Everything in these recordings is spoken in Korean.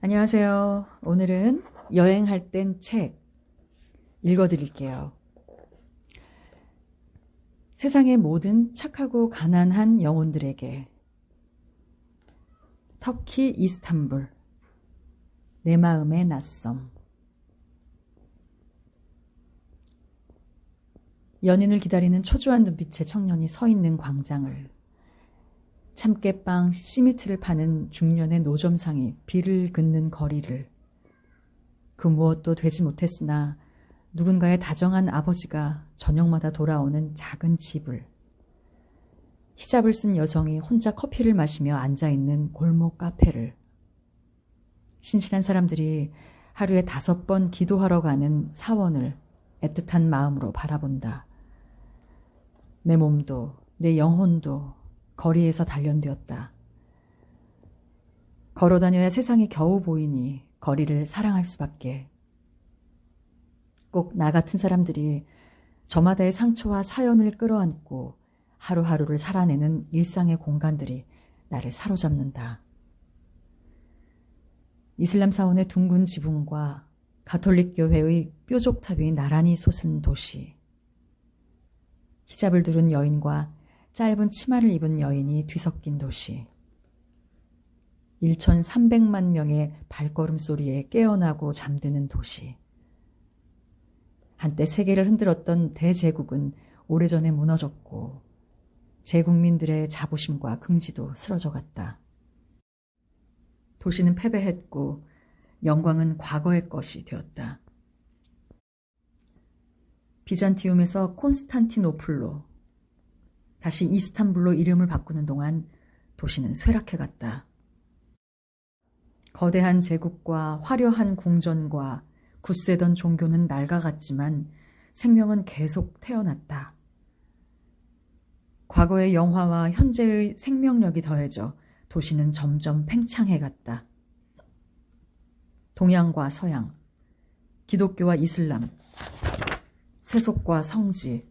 안녕하세요. 오늘은 여행할 땐 책 읽어드릴게요. 세상의 모든 착하고 가난한 영혼들에게 터키 이스탄불 내 마음의 낯섦. 연인을 기다리는 초조한 눈빛의 청년이 서 있는 광장을, 참깨빵 시미트를 파는 중년의 노점상이 비를 긋는 거리를, 그 무엇도 되지 못했으나 누군가의 다정한 아버지가 저녁마다 돌아오는 작은 집을, 히잡을 쓴 여성이 혼자 커피를 마시며 앉아있는 골목 카페를, 신실한 사람들이 하루에 5번 기도하러 가는 사원을 애틋한 마음으로 바라본다. 내 몸도 내 영혼도 거리에서 단련되었다. 걸어다녀야 세상이 겨우 보이니 거리를 사랑할 수밖에. 꼭 나 같은 사람들이 저마다의 상처와 사연을 끌어안고 하루하루를 살아내는 일상의 공간들이 나를 사로잡는다. 이슬람 사원의 둥근 지붕과 가톨릭 교회의 뾰족탑이 나란히 솟은 도시. 히잡을 두른 여인과 짧은 치마를 입은 여인이 뒤섞인 도시. 1,300만 명의 발걸음 소리에 깨어나고 잠드는 도시. 한때 세계를 흔들었던 대제국은 오래전에 무너졌고 제국민들의 자부심과 긍지도 쓰러져갔다. 도시는 패배했고 영광은 과거의 것이 되었다. 비잔티움에서 콘스탄티노플로, 다시 이스탄불로 이름을 바꾸는 동안 도시는 쇠락해갔다. 거대한 제국과 화려한 궁전과 굳세던 종교는 낡아갔지만 생명은 계속 태어났다. 과거의 영화와 현재의 생명력이 더해져 도시는 점점 팽창해갔다. 동양과 서양, 기독교와 이슬람, 세속과 성지,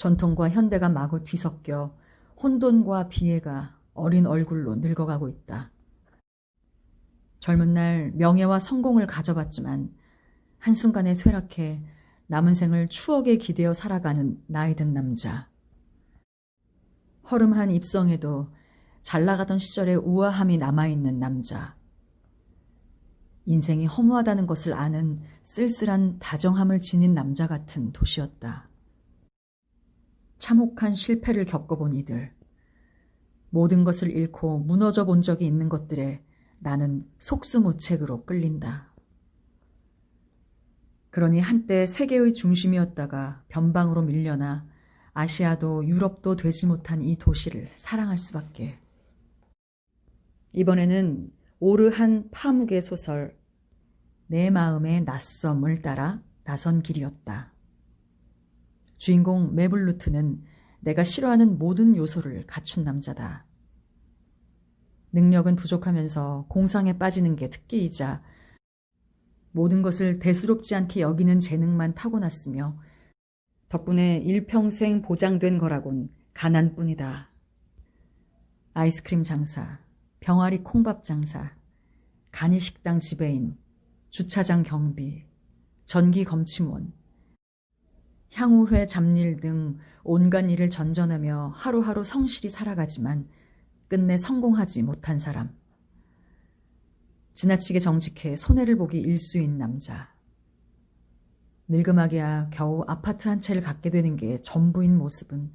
전통과 현대가 마구 뒤섞여 혼돈과 비애가 어린 얼굴로 늙어가고 있다. 젊은 날 명예와 성공을 가져봤지만 한순간에 쇠락해 남은 생을 추억에 기대어 살아가는 나이든 남자. 허름한 입성에도 잘나가던 시절의 우아함이 남아있는 남자. 인생이 허무하다는 것을 아는 쓸쓸한 다정함을 지닌 남자 같은 도시였다. 참혹한 실패를 겪어본 이들, 모든 것을 잃고 무너져 본 적이 있는 것들에 나는 속수무책으로 끌린다. 그러니 한때 세계의 중심이었다가 변방으로 밀려나 아시아도 유럽도 되지 못한 이 도시를 사랑할 수밖에. 이번에는 오르한 파묵의 소설 내 마음의 낯섦을 따라 나선 길이었다. 주인공 메블루트는 내가 싫어하는 모든 요소를 갖춘 남자다. 능력은 부족하면서 공상에 빠지는 게 특기이자 모든 것을 대수롭지 않게 여기는 재능만 타고났으며 덕분에 일평생 보장된 거라곤 가난뿐이다. 아이스크림 장사, 병아리 콩밥 장사, 간이식당 지배인, 주차장 경비, 전기 검침원, 향후회 잡일 등 온갖 일을 전전하며 하루하루 성실히 살아가지만 끝내 성공하지 못한 사람. 지나치게 정직해 손해를 보기 일수인 남자. 늙음하게야 겨우 아파트 한 채를 갖게 되는 게 전부인 모습은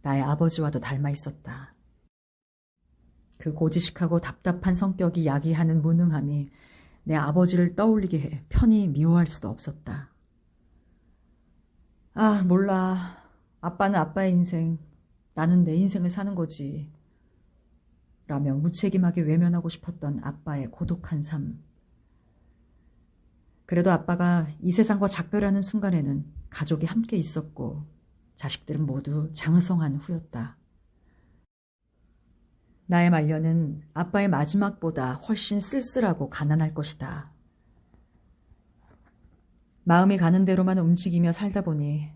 나의 아버지와도 닮아 있었다. 그 고지식하고 답답한 성격이 야기하는 무능함이 내 아버지를 떠올리게 해 편히 미워할 수도 없었다. 아, 몰라. 아빠는 아빠의 인생, 나는 내 인생을 사는 거지. 라며 무책임하게 외면하고 싶었던 아빠의 고독한 삶. 그래도 아빠가 이 세상과 작별하는 순간에는 가족이 함께 있었고 자식들은 모두 장성한 후였다. 나의 말년은 아빠의 마지막보다 훨씬 쓸쓸하고 가난할 것이다. 마음이 가는 대로만 움직이며 살다 보니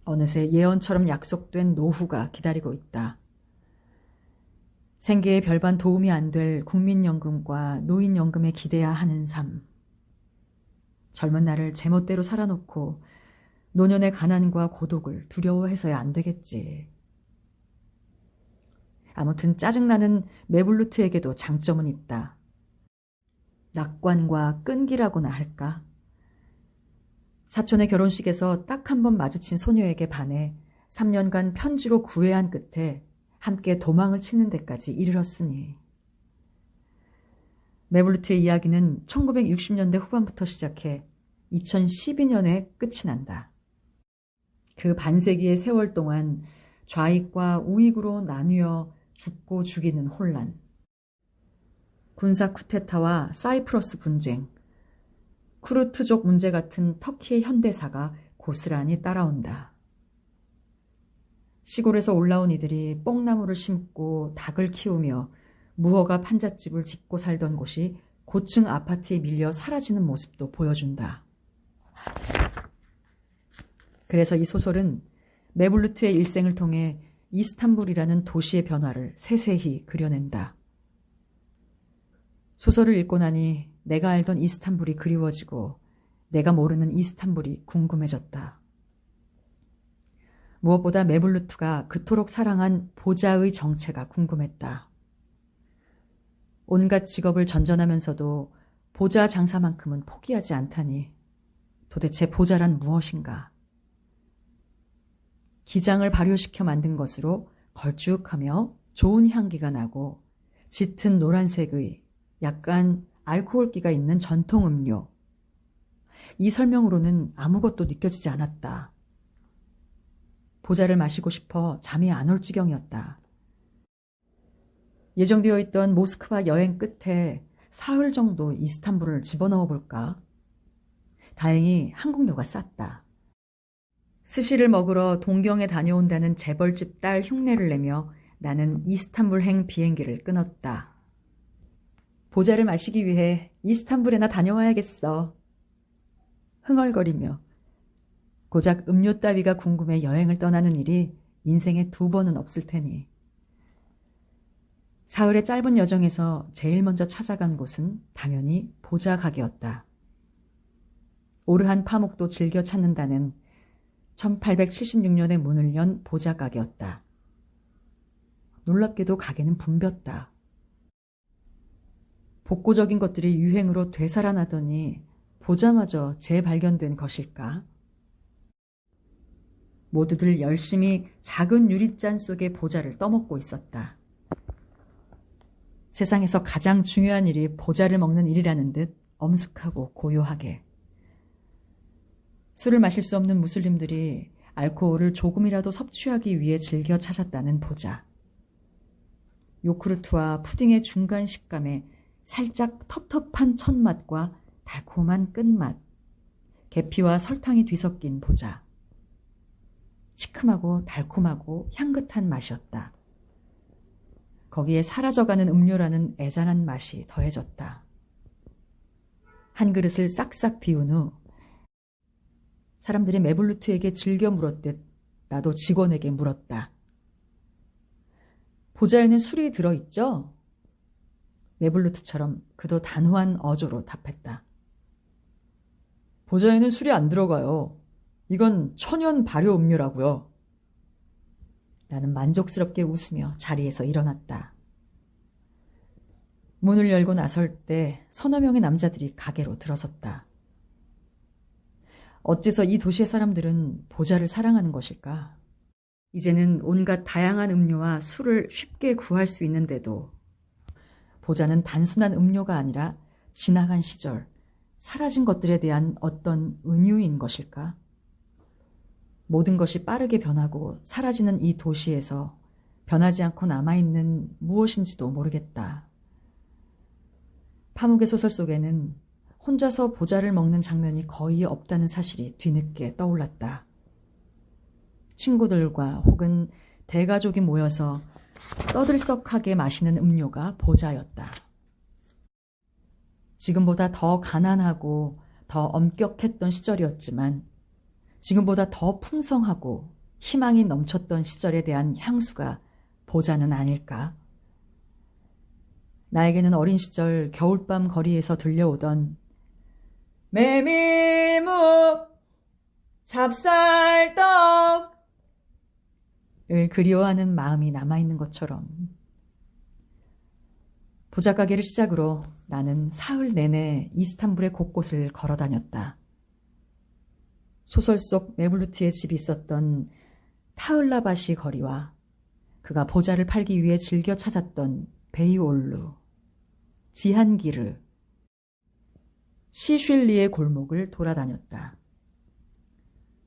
어느새 예언처럼 약속된 노후가 기다리고 있다. 생계에 별반 도움이 안 될 국민연금과 노인연금에 기대야 하는 삶. 젊은 날을 제멋대로 살아놓고 노년의 가난과 고독을 두려워해서야 안 되겠지. 아무튼 짜증나는 메블루트에게도 장점은 있다. 낙관과 끈기라고나 할까? 사촌의 결혼식에서 딱 한 번 마주친 소녀에게 반해 3년간 편지로 구애한 끝에 함께 도망을 치는 데까지 이르렀으니. 메블루트의 이야기는 1960년대 후반부터 시작해 2012년에 끝이 난다. 그 반세기의 세월 동안 좌익과 우익으로 나뉘어 죽고 죽이는 혼란, 군사 쿠데타와 사이프러스 분쟁, 쿠르트족 문제 같은 터키의 현대사가 고스란히 따라온다. 시골에서 올라온 이들이 뽕나무를 심고 닭을 키우며 무허가 판잣집을 짓고 살던 곳이 고층 아파트에 밀려 사라지는 모습도 보여준다. 그래서 이 소설은 메블루트의 일생을 통해 이스탄불이라는 도시의 변화를 세세히 그려낸다. 소설을 읽고 나니 내가 알던 이스탄불이 그리워지고 내가 모르는 이스탄불이 궁금해졌다. 무엇보다 메블루트가 그토록 사랑한 보자의 정체가 궁금했다. 온갖 직업을 전전하면서도 보자 장사만큼은 포기하지 않다니 도대체 보자란 무엇인가? 기장을 발효시켜 만든 것으로 걸쭉하며 좋은 향기가 나고 짙은 노란색의 약간 알코올기가 있는 전통 음료. 이 설명으로는 아무것도 느껴지지 않았다. 보자를 마시고 싶어 잠이 안 올 지경이었다. 예정되어 있던 모스크바 여행 끝에 사흘 정도 이스탄불을 집어넣어 볼까? 다행히 항공료가 쌌다. 스시를 먹으러 동경에 다녀온다는 재벌집 딸 흉내를 내며 나는 이스탄불행 비행기를 끊었다. 보자를 마시기 위해 이스탄불에나 다녀와야겠어. 흥얼거리며 고작 음료 따위가 궁금해 여행을 떠나는 일이 인생에 2번은 없을 테니. 사흘의 짧은 여정에서 제일 먼저 찾아간 곳은 당연히 보자 가게였다. 오르한 파묵도 즐겨 찾는다는 1876년에 문을 연 보자 가게였다. 놀랍게도 가게는 붐볐다. 복고적인 것들이 유행으로 되살아나더니 보자마저 재발견된 것일까? 모두들 열심히 작은 유리잔 속의 보자를 떠먹고 있었다. 세상에서 가장 중요한 일이 보자를 먹는 일이라는 듯 엄숙하고 고요하게. 술을 마실 수 없는 무슬림들이 알코올을 조금이라도 섭취하기 위해 즐겨 찾았다는 보자. 요크루트와 푸딩의 중간 식감에 살짝 텁텁한 첫맛과 달콤한 끝맛, 계피와 설탕이 뒤섞인 보자. 시큼하고 달콤하고 향긋한 맛이었다. 거기에 사라져가는 음료라는 애잔한 맛이 더해졌다. 한 그릇을 싹싹 비운 후 사람들이 메블루트에게 즐겨 물었듯 나도 직원에게 물었다. 보자에는 술이 들어있죠? 메블루트처럼 그도 단호한 어조로 답했다. 보자에는 술이 안 들어가요. 이건 천연 발효 음료라고요. 나는 만족스럽게 웃으며 자리에서 일어났다. 문을 열고 나설 때 서너 명의 남자들이 가게로 들어섰다. 어째서 이 도시의 사람들은 보자를 사랑하는 것일까? 이제는 온갖 다양한 음료와 술을 쉽게 구할 수 있는데도 보자는 단순한 음료가 아니라 지나간 시절, 사라진 것들에 대한 어떤 은유인 것일까? 모든 것이 빠르게 변하고 사라지는 이 도시에서 변하지 않고 남아있는 무엇인지도 모르겠다. 파묵의 소설 속에는 혼자서 보자를 먹는 장면이 거의 없다는 사실이 뒤늦게 떠올랐다. 친구들과 혹은 대가족이 모여서 떠들썩하게 마시는 음료가 보자였다. 지금보다 더 가난하고 더 엄격했던 시절이었지만 지금보다 더 풍성하고 희망이 넘쳤던 시절에 대한 향수가 보자는 아닐까? 나에게는 어린 시절 겨울밤 거리에서 들려오던 메밀묵, 찹쌀떡을 그리워하는 마음이 남아있는 것처럼 보자가게를 시작으로 나는 사흘 내내 이스탄불의 곳곳을 걸어다녔다. 소설 속 메블루트의 집이 있었던 타흘라바시 거리와 그가 보자를 팔기 위해 즐겨 찾았던 베이올루, 지한기르, 시슐리의 골목을 돌아다녔다.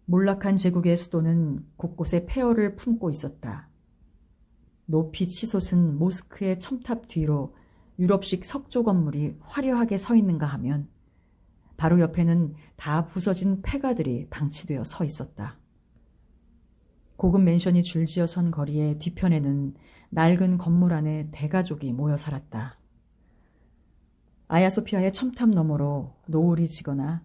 몰락한 제국의 수도는 곳곳에 폐허를 품고 있었다. 높이 치솟은 모스크의 첨탑 뒤로 유럽식 석조 건물이 화려하게 서 있는가 하면 바로 옆에는 다 부서진 폐가들이 방치되어 서 있었다. 고급 맨션이 줄지어 선 거리의 뒤편에는 낡은 건물 안에 대가족이 모여 살았다. 아야소피아의 첨탑 너머로 노을이 지거나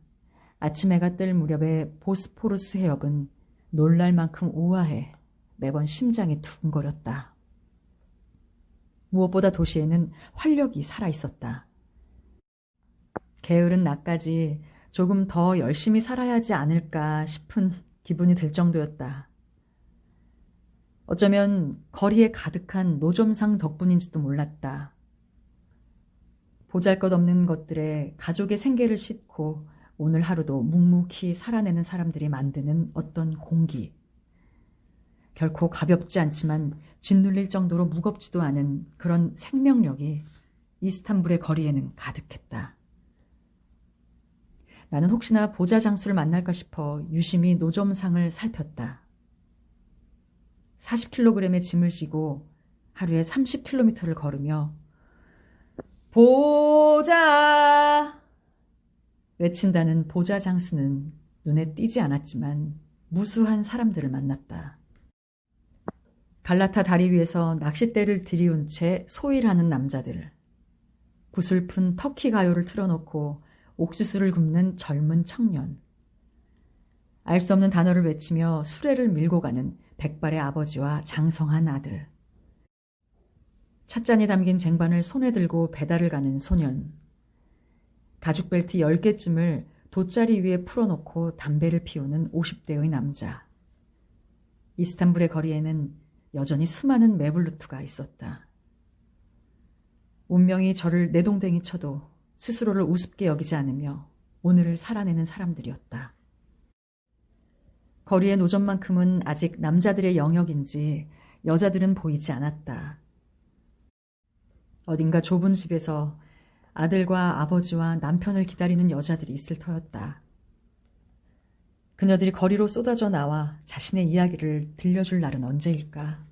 아침 해가 뜰 무렵의 보스포루스 해역은 놀랄 만큼 우아해 매번 심장이 두근거렸다. 무엇보다 도시에는 활력이 살아있었다. 게으른 나까지 조금 더 열심히 살아야 하지 않을까 싶은 기분이 들 정도였다. 어쩌면 거리에 가득한 노점상 덕분인지도 몰랐다. 보잘것없는 것들에 가족의 생계를 싣고 오늘 하루도 묵묵히 살아내는 사람들이 만드는 어떤 공기. 결코 가볍지 않지만 짓눌릴 정도로 무겁지도 않은 그런 생명력이 이스탄불의 거리에는 가득했다. 나는 혹시나 보자 장수를 만날까 싶어 유심히 노점상을 살폈다. 40kg의 짐을 지고 하루에 30km를 걸으며 보자! 외친다는 보자 장수는 눈에 띄지 않았지만 무수한 사람들을 만났다. 갈라타 다리 위에서 낚싯대를 들이운 채 소일하는 남자들, 구슬픈 터키 가요를 틀어놓고 옥수수를 굽는 젊은 청년, 알 수 없는 단어를 외치며 수레를 밀고 가는 백발의 아버지와 장성한 아들, 찻잔이 담긴 쟁반을 손에 들고 배달을 가는 소년, 가죽 벨트 10개쯤을 돗자리 위에 풀어놓고 담배를 피우는 50대의 남자. 이스탄불의 거리에는 여전히 수많은 메블루트가 있었다. 운명이 저를 내동댕이 쳐도 스스로를 우습게 여기지 않으며 오늘을 살아내는 사람들이었다. 거리의 노점만큼은 아직 남자들의 영역인지 여자들은 보이지 않았다. 어딘가 좁은 집에서 아들과 아버지와 남편을 기다리는 여자들이 있을 터였다. 그녀들이 거리로 쏟아져 나와 자신의 이야기를 들려줄 날은 언제일까?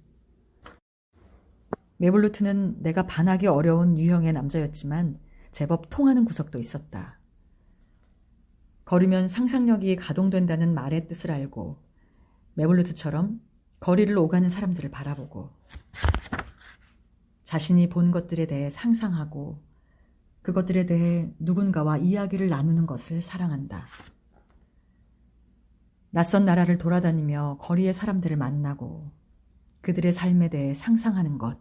메블루트는 내가 반하기 어려운 유형의 남자였지만 제법 통하는 구석도 있었다. 걸으면 상상력이 가동된다는 말의 뜻을 알고 메블루트처럼 거리를 오가는 사람들을 바라보고 자신이 본 것들에 대해 상상하고 그것들에 대해 누군가와 이야기를 나누는 것을 사랑한다. 낯선 나라를 돌아다니며 거리의 사람들을 만나고 그들의 삶에 대해 상상하는 것,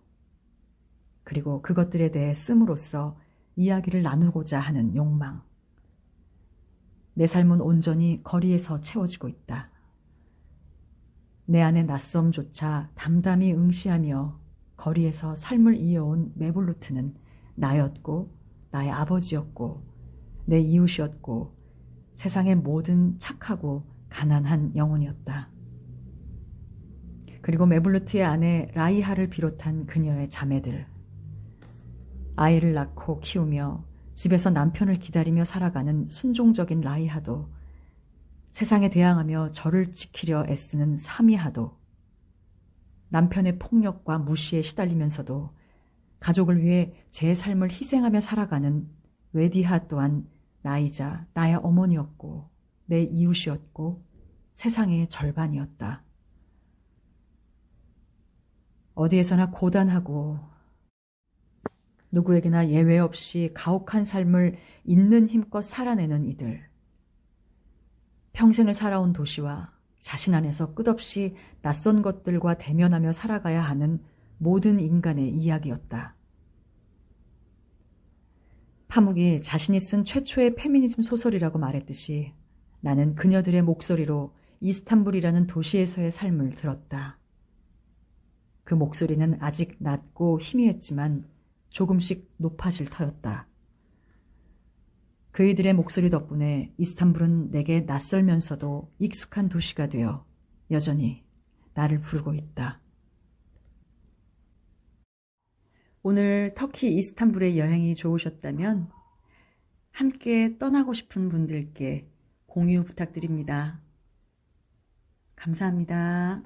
그리고 그것들에 대해 씀으로써 이야기를 나누고자 하는 욕망. 내 삶은 온전히 거리에서 채워지고 있다. 내 안의 낯섦조차 담담히 응시하며 거리에서 삶을 이어온 메블루트는 나였고 나의 아버지였고 내 이웃이었고 세상의 모든 착하고 가난한 영혼이었다. 그리고 메블루트의 아내 라이하를 비롯한 그녀의 자매들. 아이를 낳고 키우며 집에서 남편을 기다리며 살아가는 순종적인 라이하도, 세상에 대항하며 저를 지키려 애쓰는 사미하도, 남편의 폭력과 무시에 시달리면서도 가족을 위해 제 삶을 희생하며 살아가는 웨디하 또한 나이자 나의 어머니였고 내 이웃이었고 세상의 절반이었다. 어디에서나 고단하고 누구에게나 예외 없이 가혹한 삶을 있는 힘껏 살아내는 이들. 평생을 살아온 도시와 자신 안에서 끝없이 낯선 것들과 대면하며 살아가야 하는 모든 인간의 이야기였다. 파묵이 자신이 쓴 최초의 페미니즘 소설이라고 말했듯이 나는 그녀들의 목소리로 이스탄불이라는 도시에서의 삶을 들었다. 그 목소리는 아직 낮고 희미했지만 조금씩 높아질 터였다. 그이들의 목소리 덕분에 이스탄불은 내게 낯설면서도 익숙한 도시가 되어 여전히 나를 부르고 있다. 오늘 터키 이스탄불의 여행이 좋으셨다면 함께 떠나고 싶은 분들께 공유 부탁드립니다. 감사합니다.